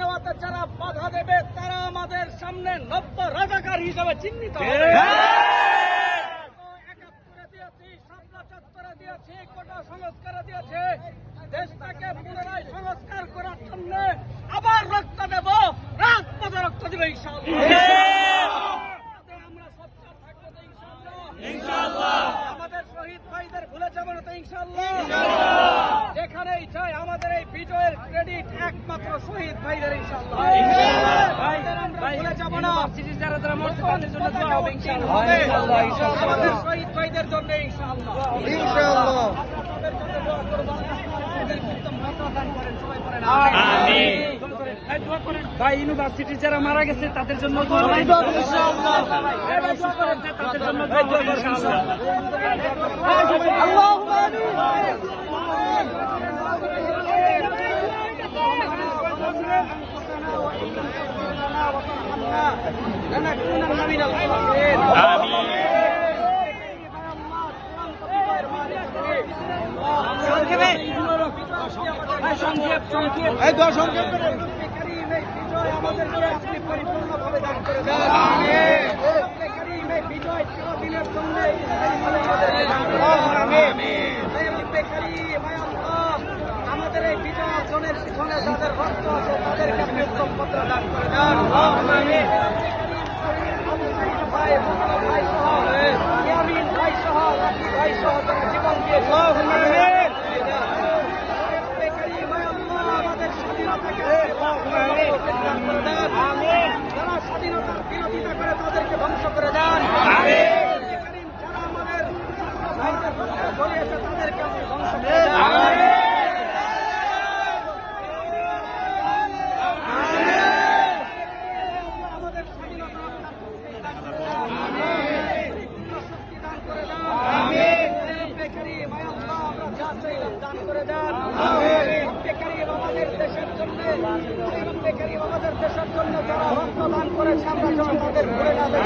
নেওয়াতে যারা বাধা দেবে তারা আমাদের সামনে নব্য রাজাকার হিসেবে চিহ্নিত হবে। ৭১ দিয়েছি, শাপলা চত্বরে দিয়েছি, কোটা সংস্কারে দিয়েছে। দেশটাকে পুনরায় সংস্কার করার জন্য আবার রক্ত দেব, রাজপথে রক্ত দেবে ইনশাআল্লাহ। আমরা সোচ্চার থাকবো তো ইনশাআল্লাহ। আমাদের শহীদ ভাইদের ভুলে যাবো না তো ইনশাআল্লাহ। যেখানেই যাই আমাদের এই বিজয়ের ক্রেডিট একমাত্র শহীদ ভাইদের ইনশাআল্লাহ। আমরা ভুলে যাবো না। আমাদের শহীদ ভাইদের জন্য ইনশাআল্লাহ। ভাই ইউনিভার্সিটি যারা মারা গেছে তাদের জন্য তাদের জন্য পরিপূর্ণভাবে দান করে দেন। বিজয় চিরদিনের জন্য আমাদের এই বিজয় অর্জনের পিছনে যাদের রক্ত আছে তাদেরকে আপনি উত্তম পত্র দান করে দেন। ভাই সহ ইয়ামিন ভাই সহ রাকি ভাই সহ যারা জীবন দিয়েছে আমাদের স্বাধীনতাকে যারা স্বাধীনতার বিরোধিতা করে তাদেরকে ধ্বংস করে দেন। যারা আমাদের ভাইদের পক্ষে জড়িয়েছে তাদেরকে আপনি ধ্বংস করে দেন। আমাদের স্বাধীনতা শক্তি দান করে দেন। আমরা যা চাইলাম দান করে দেন। আমাদের দেশের জন্য আমাদের দেশের জন্য যারা রক্ত দান করেছে আমরা যেন তাদের ভুলে না যাই।